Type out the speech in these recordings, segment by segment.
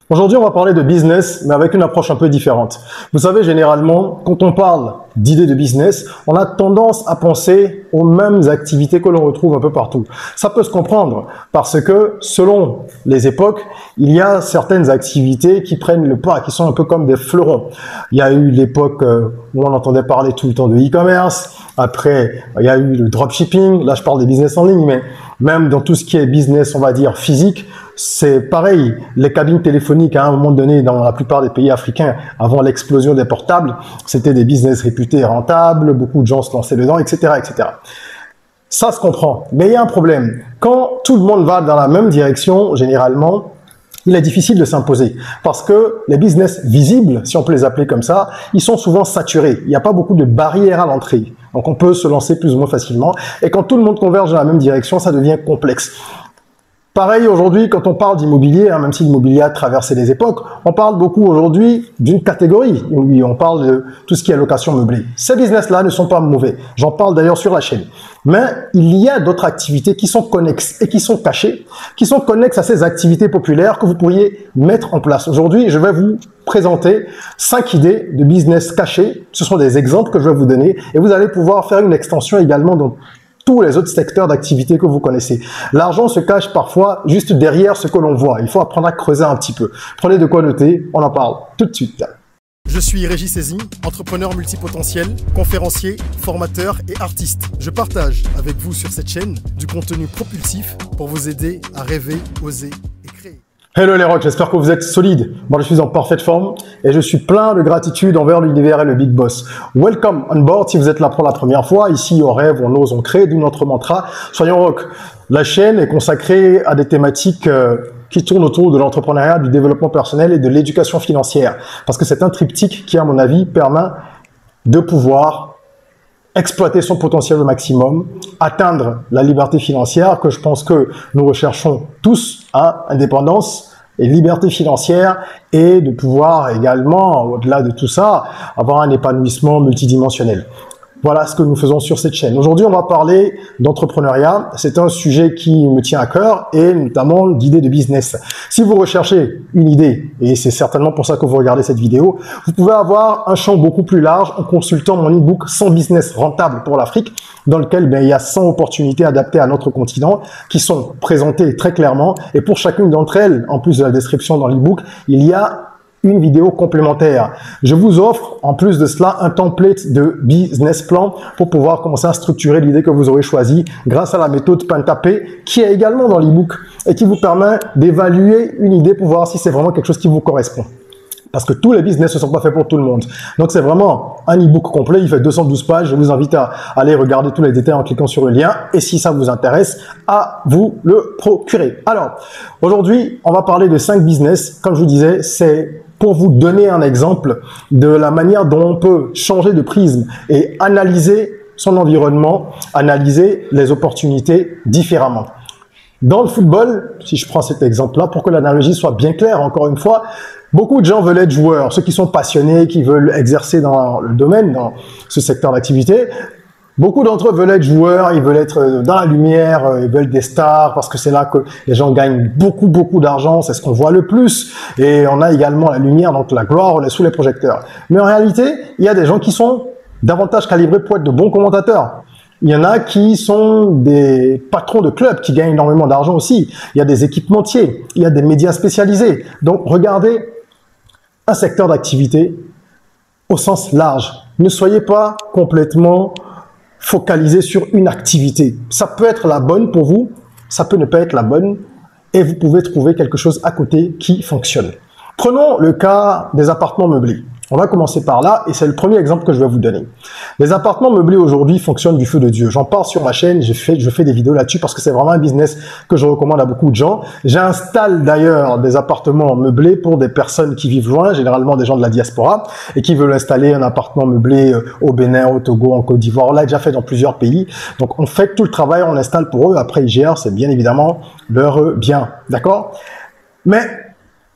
Aujourd'hui, on va parler de business, mais avec une approche un peu différente. Vous savez, généralement, quand on parle d'idées de business, on a tendance à penser aux mêmes activités que l'on retrouve un peu partout. Ça peut se comprendre parce que, selon les époques, il y a certaines activités qui prennent le pas, qui sont un peu comme des fleurons. Il y a eu l'époque où on entendait parler tout le temps de e-commerce. Après, il y a eu le dropshipping. Là, je parle des business en ligne, mais même dans tout ce qui est business, on va dire, physique, c'est pareil. Les cabines téléphoniques, à un moment donné, dans la plupart des pays africains, avant l'explosion des portables, c'était des business réputés rentables, beaucoup de gens se lançaient dedans, etc., etc. Ça se comprend. Mais il y a un problème. Quand tout le monde va dans la même direction, généralement, il est difficile de s'imposer parce que les business visibles, si on peut les appeler comme ça, ils sont souvent saturés. Il n'y a pas beaucoup de barrières à l'entrée. Donc, on peut se lancer plus ou moins facilement. Et quand tout le monde converge dans la même direction, ça devient complexe. Pareil aujourd'hui, quand on parle d'immobilier, même si l'immobilier a traversé les époques, on parle beaucoup aujourd'hui d'une catégorie. Oui, on parle de tout ce qui est location meublée. Ces business-là ne sont pas mauvais. J'en parle d'ailleurs sur la chaîne. Mais il y a d'autres activités qui sont connexes et qui sont cachées, qui sont connexes à ces activités populaires que vous pourriez mettre en place. Aujourd'hui, je vais vous présenter 5 idées de business cachés. Ce sont des exemples que je vais vous donner et vous allez pouvoir faire une extension également dans tous les autres secteurs d'activité que vous connaissez. L'argent se cache parfois juste derrière ce que l'on voit. Il faut apprendre à creuser un petit peu. Prenez de quoi noter, on en parle tout de suite. Je suis Régis Saizy, entrepreneur multipotentiel, conférencier, formateur et artiste. Je partage avec vous sur cette chaîne du contenu propulsif pour vous aider à rêver, oser et créer. Hello les rocks, j'espère que vous êtes solides. Moi, je suis en parfaite forme et je suis plein de gratitude envers l'univers et le Big Boss. Welcome on board si vous êtes là pour la première fois. Ici, on rêve, on ose, on crée, d'où notre mantra. Soyons rock. La chaîne est consacrée à des thématiques qui tournent autour de l'entrepreneuriat, du développement personnel et de l'éducation financière. Parce que c'est un triptyque qui, à mon avis, permet de pouvoir exploiter son potentiel au maximum, atteindre la liberté financière que je pense que nous recherchons tous, indépendance et liberté financière, et de pouvoir également, au-delà de tout ça, avoir un épanouissement multidimensionnel. Voilà ce que nous faisons sur cette chaîne. Aujourd'hui, on va parler d'entrepreneuriat. C'est un sujet qui me tient à cœur et notamment d'idées de business. Si vous recherchez une idée, et c'est certainement pour ça que vous regardez cette vidéo, vous pouvez avoir un champ beaucoup plus large en consultant mon e-book 100 business rentables pour l'Afrique, dans lequel il y a 100 opportunités adaptées à notre continent qui sont présentées très clairement. Et pour chacune d'entre elles, en plus de la description dans l'e-book, il y a une vidéo complémentaire. Je vous offre, en plus de cela, un template de business plan pour pouvoir commencer à structurer l'idée que vous aurez choisie grâce à la méthode Pentapé qui est également dans l'e-book et qui vous permet d'évaluer une idée pour voir si c'est vraiment quelque chose qui vous correspond. Parce que tous les business ne sont pas faits pour tout le monde. Donc, c'est vraiment un e-book complet. Il fait 212 pages. Je vous invite à aller regarder tous les détails en cliquant sur le lien. Et si ça vous intéresse, à vous le procurer. Alors, aujourd'hui, on va parler de 5 business. Comme je vous disais, c'est pour vous donner un exemple de la manière dont on peut changer de prisme et analyser son environnement, analyser les opportunités différemment. Dans le football, si je prends cet exemple-là, pour que l'analogie soit bien claire, encore une fois, beaucoup de gens veulent être joueurs, ceux qui sont passionnés, qui veulent exercer dans le domaine, dans ce secteur d'activité. Beaucoup d'entre eux veulent être joueurs, ils veulent être dans la lumière, ils veulent des stars parce que c'est là que les gens gagnent beaucoup d'argent, c'est ce qu'on voit le plus. Et on a également la lumière, donc la gloire, on est sous les projecteurs. Mais en réalité, il y a des gens qui sont davantage calibrés pour être de bons commentateurs. Il y en a qui sont des patrons de clubs qui gagnent énormément d'argent aussi. Il y a des équipementiers, il y a des médias spécialisés. Donc regardez un secteur d'activité au sens large. Ne soyez pas complètement focalisé sur une activité. Ça peut être la bonne pour vous, ça peut ne pas être la bonne, et vous pouvez trouver quelque chose à côté qui fonctionne. Prenons le cas des appartements meublés. On va commencer par là et c'est le premier exemple que je vais vous donner. Les appartements meublés aujourd'hui fonctionnent du feu de Dieu. J'en parle sur ma chaîne, je fais des vidéos là-dessus parce que c'est vraiment un business que je recommande à beaucoup de gens. J'installe d'ailleurs des appartements meublés pour des personnes qui vivent loin, généralement des gens de la diaspora et qui veulent installer un appartement meublé au Bénin, au Togo, en Côte d'Ivoire. On l'a déjà fait dans plusieurs pays. Donc on fait tout le travail, on installe pour eux. Après ils gèrent, c'est bien évidemment leur bien. D'accord? Mais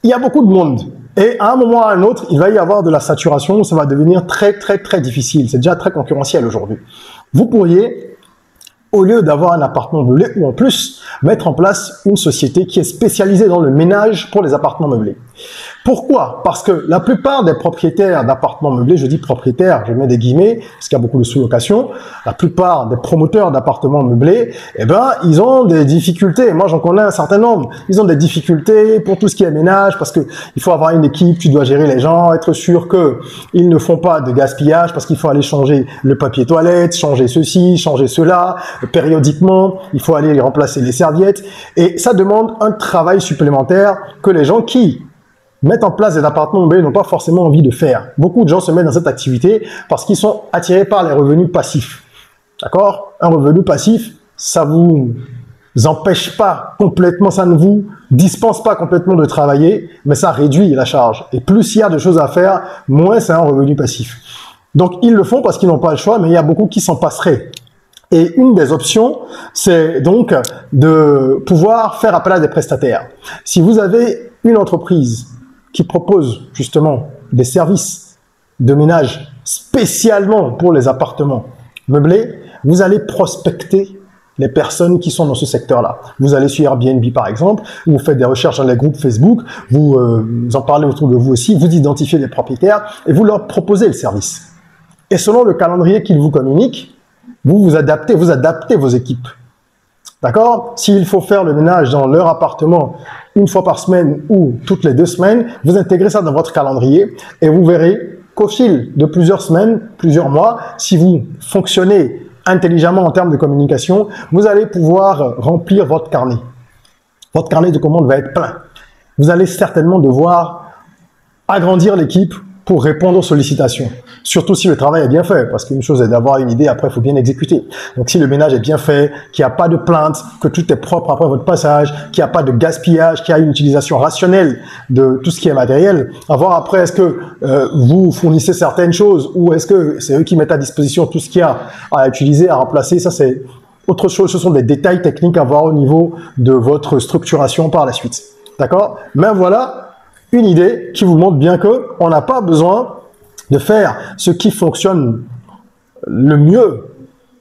il y a beaucoup de monde. Et à un moment ou à un autre, il va y avoir de la saturation, ça va devenir très difficile. C'est déjà très concurrentiel aujourd'hui. Vous pourriez, au lieu d'avoir un appartement meublé, ou en plus, mettre en place une société qui est spécialisée dans le ménage pour les appartements meublés. Pourquoi? Parce que la plupart des propriétaires d'appartements meublés, je dis propriétaires, je mets des guillemets, parce qu'il y a beaucoup de sous-location, la plupart des promoteurs d'appartements meublés, eh ben, ils ont des difficultés. Moi, j'en connais un certain nombre. Ils ont des difficultés pour tout ce qui est ménage, parce que il faut avoir une équipe, tu dois gérer les gens, être sûr que ils ne font pas de gaspillage, parce qu'il faut aller changer le papier toilette, changer ceci, changer cela, périodiquement, il faut aller remplacer les serviettes, et ça demande un travail supplémentaire que les gens qui mettre en place des appartements meublés n'ont pas forcément envie de faire. Beaucoup de gens se mettent dans cette activité parce qu'ils sont attirés par les revenus passifs. D'accord? Un revenu passif, ça vous empêche pas complètement, ça ne vous dispense pas complètement de travailler, mais ça réduit la charge. Et plus il y a de choses à faire, moins c'est un revenu passif. Donc ils le font parce qu'ils n'ont pas le choix, mais il y a beaucoup qui s'en passeraient. Et une des options, c'est donc de pouvoir faire appel à des prestataires. Si vous avez une entreprise qui propose justement des services de ménage spécialement pour les appartements meublés, vous allez prospecter les personnes qui sont dans ce secteur-là. Vous allez sur Airbnb par exemple, vous faites des recherches dans les groupes Facebook, vous en parlez autour de vous aussi, vous identifiez les propriétaires et vous leur proposez le service. Et selon le calendrier qu'ils vous communiquent, vous adaptez vos équipes. D'accord? S'il faut faire le ménage dans leur appartement une fois par semaine ou toutes les 2 semaines, vous intégrez ça dans votre calendrier et vous verrez qu'au fil de plusieurs semaines, plusieurs mois, si vous fonctionnez intelligemment en termes de communication, vous allez pouvoir remplir votre carnet. Votre carnet de commandes va être plein. Vous allez certainement devoir agrandir l'équipe pour répondre aux sollicitations. Surtout si le travail est bien fait, parce qu'une chose est d'avoir une idée, après il faut bien exécuter. Donc si le ménage est bien fait, qu'il n'y a pas de plainte, que tout est propre après votre passage, qu'il n'y a pas de gaspillage, qu'il y a une utilisation rationnelle de tout ce qui est matériel, à voir après est-ce que vous fournissez certaines choses ou est-ce que c'est eux qui mettent à disposition tout ce qu'il y a à utiliser, à remplacer, ça c'est autre chose, ce sont des détails techniques à voir au niveau de votre structuration par la suite. D'accord? Mais voilà une idée qui vous montre bien que on n'a pas besoin de faire ce qui fonctionne le mieux,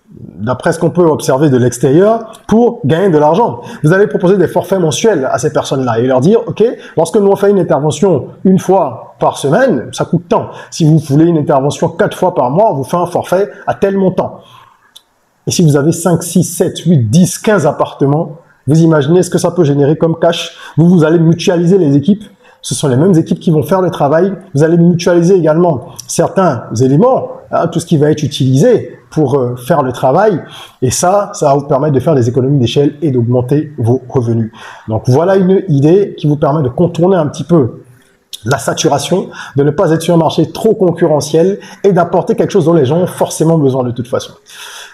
d'après ce qu'on peut observer de l'extérieur, pour gagner de l'argent. Vous allez proposer des forfaits mensuels à ces personnes-là et leur dire, OK, lorsque nous on fait une intervention une fois par semaine, ça coûte tant. Si vous voulez une intervention 4 fois par mois, on vous fait un forfait à tel montant. Et si vous avez 5, 6, 7, 8, 10, 15 appartements, vous imaginez ce que ça peut générer comme cash. Vous allez mutualiser les équipes. Ce sont les mêmes équipes qui vont faire le travail. Vous allez mutualiser également certains éléments, hein, tout ce qui va être utilisé pour faire le travail. Et ça va vous permettre de faire des économies d'échelle et d'augmenter vos revenus. Donc voilà une idée qui vous permet de contourner un petit peu la saturation, de ne pas être sur un marché trop concurrentiel et d'apporter quelque chose dont les gens ont forcément besoin de toute façon.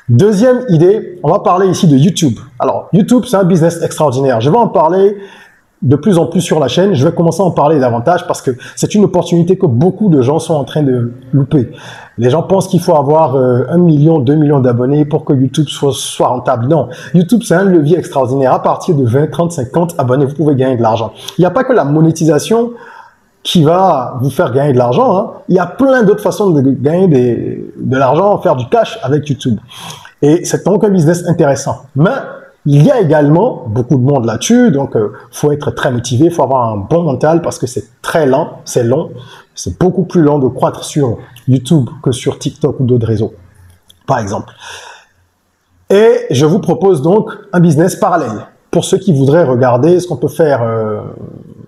Deuxième idée, on va parler ici de YouTube. Alors YouTube, c'est un business extraordinaire. Je vais en parler de plus en plus sur la chaîne. Je vais commencer à en parler davantage parce que c'est une opportunité que beaucoup de gens sont en train de louper. Les gens pensent qu'il faut avoir 1 million, 2 millions d'abonnés pour que YouTube soit rentable. Non, YouTube, c'est un levier extraordinaire. À partir de 20, 30, 50 abonnés, vous pouvez gagner de l'argent. Il n'y a pas que la monétisation qui va vous faire gagner de l'argent. Hein. Il y a plein d'autres façons de gagner de l'argent, faire du cash avec YouTube. Et c'est donc un business intéressant. Mais il y a également beaucoup de monde là-dessus, donc faut être très motivé, faut avoir un bon mental parce que c'est très lent, c'est long, c'est beaucoup plus lent de croître sur YouTube que sur TikTok ou d'autres réseaux, par exemple. Et je vous propose donc un business parallèle pour ceux qui voudraient regarder ce qu'on peut faire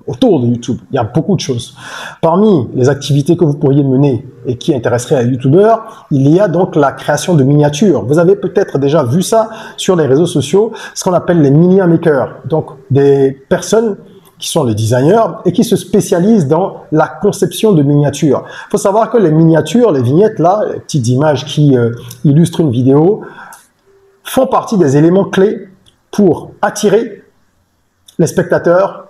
autour de YouTube. Il y a beaucoup de choses. Parmi les activités que vous pourriez mener et qui intéresseraient les youtubeurs, il y a donc la création de miniatures. Vous avez peut-être déjà vu ça sur les réseaux sociaux, ce qu'on appelle les mini makers. Donc des personnes qui sont les designers et qui se spécialisent dans la conception de miniatures. Il faut savoir que les miniatures, les vignettes là, les petites images qui illustrent une vidéo, font partie des éléments clés pour attirer les spectateurs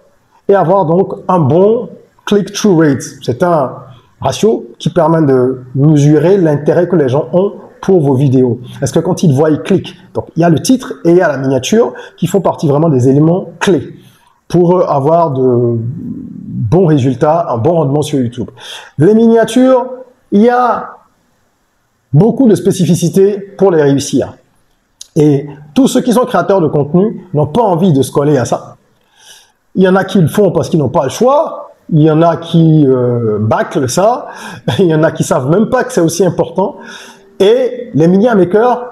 et avoir donc un bon click-through rate. C'est un ratio qui permet de mesurer l'intérêt que les gens ont pour vos vidéos. Est-ce que quand ils voient, ils cliquent? Donc, il y a le titre et il y a la miniature qui font partie vraiment des éléments clés pour avoir de bons résultats, un bon rendement sur YouTube. Les miniatures, il y a beaucoup de spécificités pour les réussir. Et tous ceux qui sont créateurs de contenu n'ont pas envie de se coller à ça. Il y en a qui le font parce qu'ils n'ont pas le choix. Il y en a qui bâclent ça. Il y en a qui savent même pas que c'est aussi important. Et les media makers,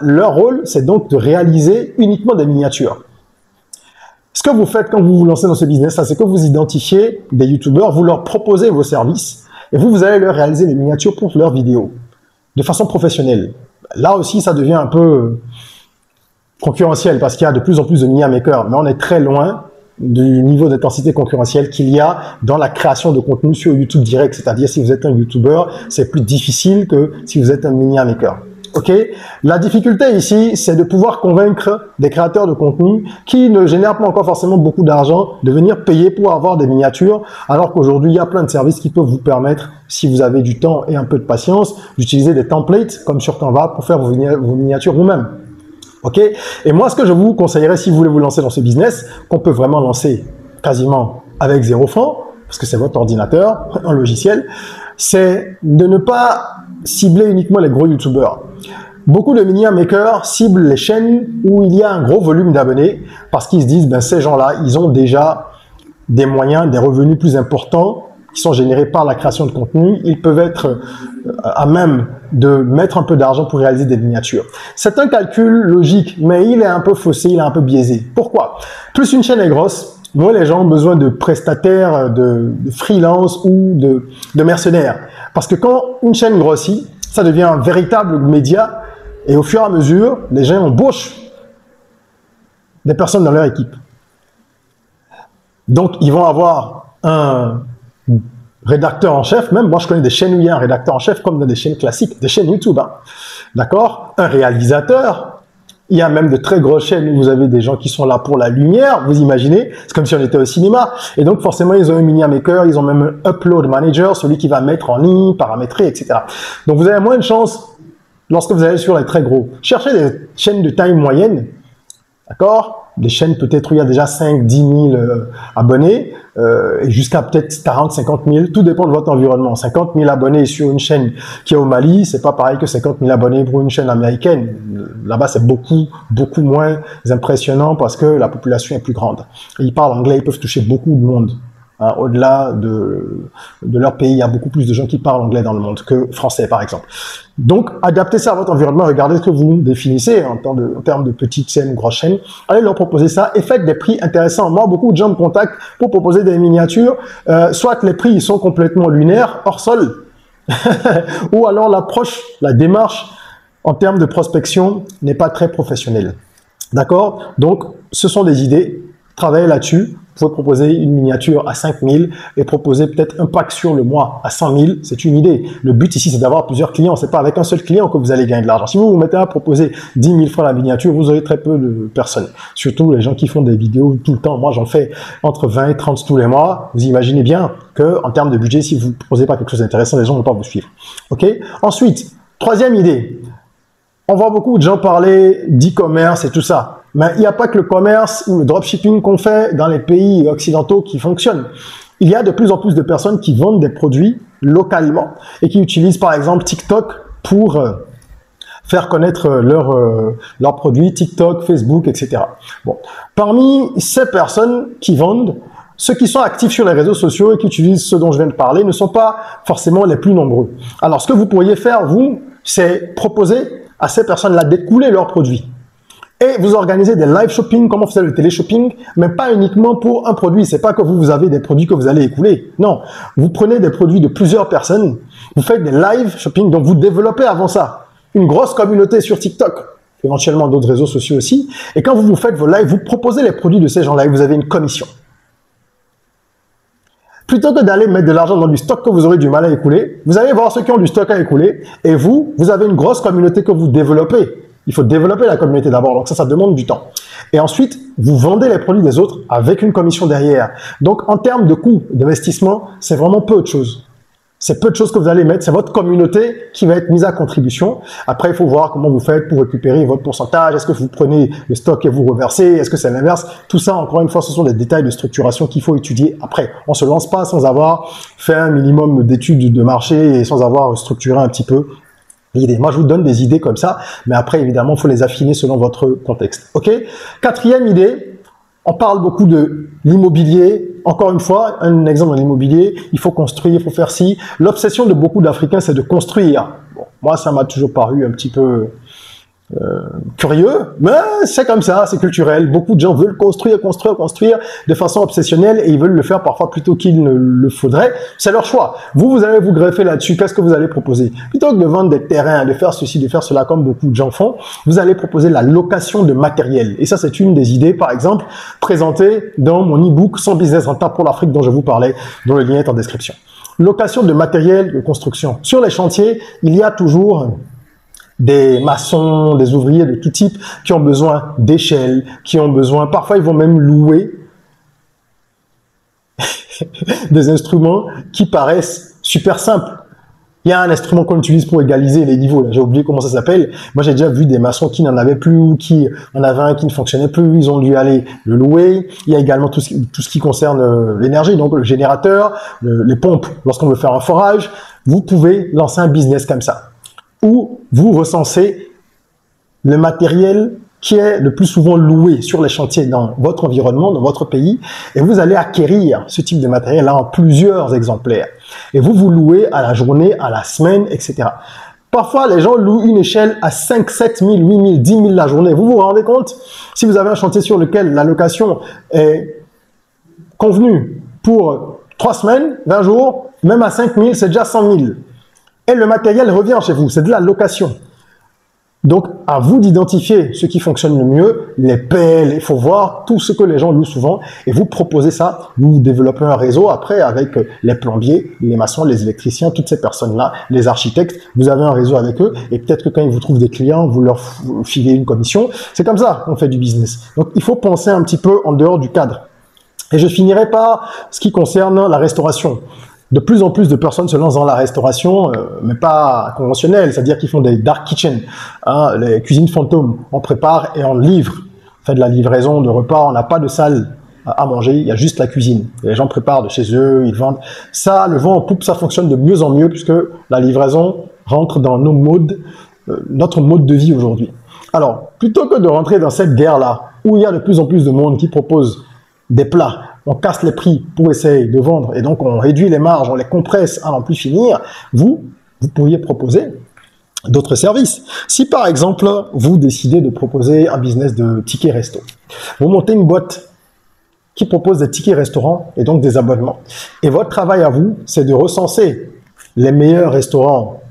leur rôle, c'est donc de réaliser uniquement des miniatures. Ce que vous faites quand vous vous lancez dans ce business, c'est que vous identifiez des youtubeurs, vous leur proposez vos services et vous allez leur réaliser des miniatures pour leurs vidéos de façon professionnelle. Là aussi, ça devient un peu concurrentiel parce qu'il y a de plus en plus de media makers, mais on est très loin du niveau d'intensité concurrentielle qu'il y a dans la création de contenu sur YouTube direct. C'est-à-dire, si vous êtes un YouTuber, c'est plus difficile que si vous êtes un media maker. Ok? La difficulté ici, c'est de pouvoir convaincre des créateurs de contenu qui ne génèrent pas encore forcément beaucoup d'argent de venir payer pour avoir des miniatures, alors qu'aujourd'hui, il y a plein de services qui peuvent vous permettre, si vous avez du temps et un peu de patience, d'utiliser des templates comme sur Canva pour faire vos miniatures vous-même. Ok? Et moi, ce que je vous conseillerais, si vous voulez vous lancer dans ce business, qu'on peut vraiment lancer quasiment avec 0 francs, parce que c'est votre ordinateur, un logiciel, c'est de ne pas cibler uniquement les gros youtubeurs. Beaucoup de media makers ciblent les chaînes où il y a un gros volume d'abonnés parce qu'ils se disent, ces gens-là, ils ont déjà des moyens, des revenus plus importants qui sont générés par la création de contenu. Ils peuvent être à même de mettre un peu d'argent pour réaliser des miniatures. C'est un calcul logique, mais il est un peu faussé, il est un peu biaisé. Pourquoi? Plus une chaîne est grosse, moins les gens ont besoin de prestataires, de freelance ou de mercenaires. Parce que quand une chaîne grossit, ça devient un véritable média et au fur et à mesure, les gens embauchent des personnes dans leur équipe. Donc, ils vont avoir un rédacteur en chef, même moi je connais des chaînes où il y a un rédacteur en chef comme dans des chaînes classiques, des chaînes YouTube, d'accord? Un réalisateur, il y a même de très grosses chaînes où vous avez des gens qui sont là pour la lumière, vous imaginez, c'est comme si on était au cinéma, et donc forcément ils ont un media maker, ils ont même un upload manager, celui qui va mettre en ligne, paramétrer, etc. Donc vous avez moins de chance lorsque vous allez sur les très gros. Cherchez des chaînes de taille moyenne, d'accord? Des chaînes peut-être où il y a déjà 5, 10 000 abonnés, et jusqu'à peut-être 40, 50 000, tout dépend de votre environnement. 50 000 abonnés sur une chaîne qui est au Mali, c'est pas pareil que 50 000 abonnés pour une chaîne américaine. Là-bas, c'est beaucoup moins impressionnant parce que la population est plus grande. Et ils parlent anglais, ils peuvent toucher beaucoup de monde. Hein, au-delà de leur pays, il y a beaucoup plus de gens qui parlent anglais dans le monde que français, par exemple. Donc, adaptez ça à votre environnement, regardez ce que vous définissez en termes de petites chaînes ou grosses chaînes. Allez leur proposer ça et faites des prix intéressants. Moi, beaucoup de gens me contactent pour proposer des miniatures. Soit les prix ils sont complètement lunaires, hors sol, ou alors l'approche, la démarche en termes de prospection n'est pas très professionnelle. D'accord? Donc, ce sont des idées. Travaillez là-dessus. Vous pouvez proposer une miniature à 5 000 et proposer peut-être un pack sur le mois à 100 000. C'est une idée. Le but ici, c'est d'avoir plusieurs clients. C'est pas avec un seul client que vous allez gagner de l'argent. Si vous vous mettez à proposer 10 000 francs la miniature, vous aurez très peu de personnes. Surtout les gens qui font des vidéos tout le temps. Moi, j'en fais entre 20 et 30 tous les mois. Vous imaginez bien que, en termes de budget, si vous ne proposez pas quelque chose d'intéressant, les gens ne vont pas vous suivre. OK? Ensuite, troisième idée. On voit beaucoup de gens parler d'e-commerce et tout ça. Mais il n'y a pas que le commerce ou le dropshipping qu'on fait dans les pays occidentaux qui fonctionne. Il y a de plus en plus de personnes qui vendent des produits localement et qui utilisent par exemple TikTok pour faire connaître leurs produits, TikTok, Facebook, etc. Bon. Parmi ces personnes qui vendent, ceux qui sont actifs sur les réseaux sociaux et qui utilisent ce dont je viens de parler ne sont pas forcément les plus nombreux. Alors, ce que vous pourriez faire, vous, c'est proposer à ces personnes-là d'écouler leurs produits. Et vous organisez des live shopping, comme on faisait le télé-shopping, mais pas uniquement pour un produit. C'est pas que vous avez des produits que vous allez écouler. Non. Vous prenez des produits de plusieurs personnes, vous faites des live shopping, donc vous développez avant ça une grosse communauté sur TikTok, éventuellement d'autres réseaux sociaux aussi. Et quand vous faites vos lives, vous proposez les produits de ces gens-là et vous avez une commission. Plutôt que d'aller mettre de l'argent dans du stock que vous aurez du mal à écouler, vous allez voir ceux qui ont du stock à écouler et vous avez une grosse communauté que vous développez. Il faut développer la communauté d'abord, donc ça demande du temps. Et ensuite, vous vendez les produits des autres avec une commission derrière. Donc, en termes de coût d'investissement, c'est vraiment peu de choses. C'est peu de choses que vous allez mettre, c'est votre communauté qui va être mise à contribution. Après, il faut voir comment vous faites pour récupérer votre pourcentage. Est-ce que vous prenez le stock et vous reversez? Est-ce que c'est l'inverse? Tout ça, encore une fois, ce sont des détails de structuration qu'il faut étudier après. On se lance pas sans avoir fait un minimum d'études de marché et sans avoir structuré un petit peu idées. Moi, je vous donne des idées comme ça, mais après, évidemment, il faut les affiner selon votre contexte. OK? Quatrième idée, on parle beaucoup de l'immobilier. Encore une fois, un exemple dans l'immobilier, il faut construire, il faut faire ci. L'obsession de beaucoup d'Africains, c'est de construire. Bon, moi, ça m'a toujours paru un petit peu curieux, mais c'est comme ça, c'est culturel. Beaucoup de gens veulent construire de façon obsessionnelle et ils veulent le faire parfois plutôt qu'il ne le faudrait. C'est leur choix. Vous allez vous greffer là-dessus. Qu'est-ce que vous allez proposer? Plutôt que de vendre des terrains, de faire ceci, de faire cela comme beaucoup de gens font, vous allez proposer la location de matériel. Et ça, c'est une des idées, par exemple, présentée dans mon e-book 100 business rentables pour l'Afrique dont je vous parlais, dont le lien est en description. Location de matériel de construction. Sur les chantiers, il y a toujours des maçons, des ouvriers de tout type qui ont besoin d'échelles, qui ont besoin, parfois ils vont même louer des instruments qui paraissent super simples. Il y a un instrument qu'on utilise pour égaliser les niveaux, j'ai oublié comment ça s'appelle. Moi j'ai déjà vu des maçons qui n'en avaient plus ou qui en avaient un qui ne fonctionnait plus, ils ont dû aller le louer. Il y a également tout ce qui concerne l'énergie, donc le générateur, les pompes lorsqu'on veut faire un forage. Vous pouvez lancer un business comme ça, où vous recensez le matériel qui est le plus souvent loué sur les chantiers dans votre environnement, dans votre pays, et vous allez acquérir ce type de matériel-là en plusieurs exemplaires. Et vous louez à la journée, à la semaine, etc. Parfois, les gens louent une échelle à 5, 7 000, 8 000, 10 000 la journée. Vous vous rendez compte? Si vous avez un chantier sur lequel la location est convenue pour 3 semaines, 20 jours, même à 5 000, c'est déjà 100 000. Et le matériel revient chez vous, c'est de la location. Donc, à vous d'identifier ce qui fonctionne le mieux, les pelles, il faut voir tout ce que les gens louent souvent et vous proposez ça. Vous développez un réseau après avec les plombiers, les maçons, les électriciens, toutes ces personnes-là, les architectes. Vous avez un réseau avec eux et peut-être que quand ils vous trouvent des clients, vous leur filez une commission. C'est comme ça qu'on fait du business. Donc, il faut penser un petit peu en dehors du cadre. Et je finirai par ce qui concerne la restauration. De plus en plus de personnes se lancent dans la restauration, mais pas conventionnelle, c'est-à-dire qu'ils font des dark kitchens, hein, les cuisines fantômes. On prépare et on livre. On fait de la livraison de repas, on n'a pas de salle à manger, il y a juste la cuisine. Et les gens préparent de chez eux, ils vendent. Ça, le vent en poupe, ça fonctionne de mieux en mieux puisque la livraison rentre dans nos modes, notre mode de vie aujourd'hui. Alors, plutôt que de rentrer dans cette guerre-là, où il y a de plus en plus de monde qui propose des plats, on casse les prix pour essayer de vendre et donc on réduit les marges, on les compresse à n'en plus finir, vous pourriez proposer d'autres services. Si par exemple, vous décidez de proposer un business de tickets resto, vous montez une boîte qui propose des tickets restaurants et donc des abonnements. Et votre travail à vous, c'est de recenser les meilleurs restaurants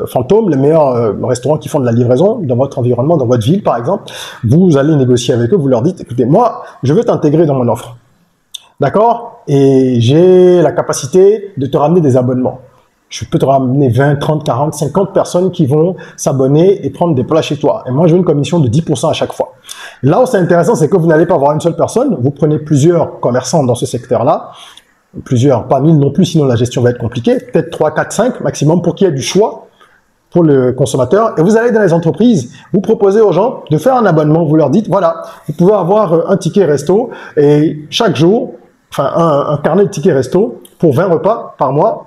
fantômes, les meilleurs restaurants qui font de la livraison dans votre environnement, dans votre ville par exemple. Vous allez négocier avec eux, vous leur dites, écoutez, moi, je veux t'intégrer dans mon offre. D'accord? Et j'ai la capacité de te ramener des abonnements. Je peux te ramener 20, 30, 40, 50 personnes qui vont s'abonner et prendre des plats chez toi. Et moi, je veux une commission de 10% à chaque fois. Là où c'est intéressant, c'est que vous n'allez pas avoir une seule personne. Vous prenez plusieurs commerçants dans ce secteur-là. Plusieurs, pas 1000 non plus, sinon la gestion va être compliquée. Peut-être 3, 4, 5 maximum pour qu'il y ait du choix pour le consommateur. Et vous allez dans les entreprises, vous proposez aux gens de faire un abonnement. Vous leur dites, voilà, vous pouvez avoir un ticket resto et chaque jour, enfin un carnet de tickets resto pour 20 repas par mois.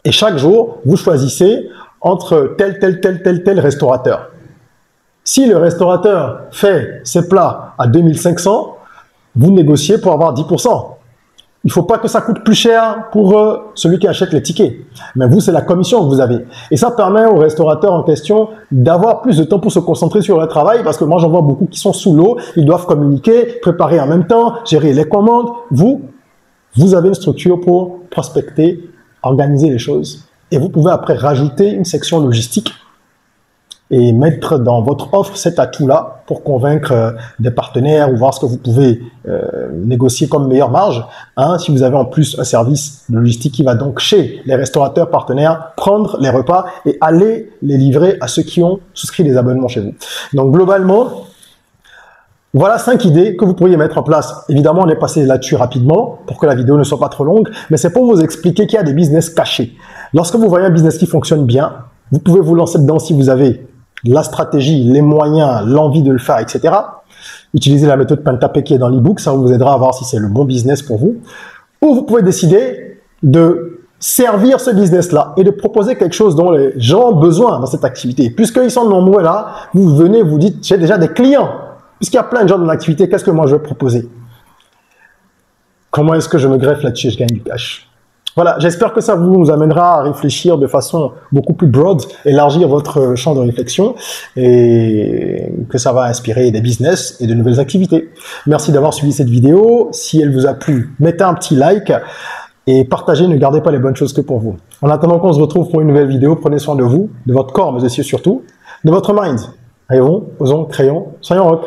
Et chaque jour, vous choisissez entre tel restaurateur. Si le restaurateur fait ses plats à 2500, vous négociez pour avoir 10%. Il ne faut pas que ça coûte plus cher pour celui qui achète les tickets. Mais vous, c'est la commission que vous avez. Et ça permet aux restaurateurs en question d'avoir plus de temps pour se concentrer sur leur travail parce que moi, j'en vois beaucoup qui sont sous l'eau. Ils doivent communiquer, préparer en même temps, gérer les commandes. Vous avez une structure pour prospecter, organiser les choses. Et vous pouvez après rajouter une section logistique et mettre dans votre offre cet atout-là pour convaincre des partenaires ou voir ce que vous pouvez négocier comme meilleure marge. Hein, si vous avez en plus un service de logistique qui va donc chez les restaurateurs partenaires prendre les repas et aller les livrer à ceux qui ont souscrit des abonnements chez vous. Donc globalement, voilà 5 idées que vous pourriez mettre en place. Évidemment, on est passé là-dessus rapidement pour que la vidéo ne soit pas trop longue, mais c'est pour vous expliquer qu'il y a des business cachés. Lorsque vous voyez un business qui fonctionne bien, vous pouvez vous lancer dedans si vous avez la stratégie, les moyens, l'envie de le faire, etc. Utilisez la méthode Pentapé qui est dans l'e-book, ça vous aidera à voir si c'est le bon business pour vous. Ou vous pouvez décider de servir ce business-là et de proposer quelque chose dont les gens ont besoin dans cette activité. Puisqu'ils sont nombreux là, vous venez, vous dites, j'ai déjà des clients. Puisqu'il y a plein de gens dans l'activité, qu'est-ce que moi je vais proposer? Comment est-ce que je me greffe là-dessus et je gagne du cash? Voilà, j'espère que ça vous amènera à réfléchir de façon beaucoup plus broad, élargir votre champ de réflexion et que ça va inspirer des business et de nouvelles activités. Merci d'avoir suivi cette vidéo. Si elle vous a plu, mettez un petit like et partagez, ne gardez pas les bonnes choses que pour vous. En attendant qu'on se retrouve pour une nouvelle vidéo, prenez soin de vous, de votre corps, mais aussi surtout de votre mind. Rêvons, osons, créons, soyons rock.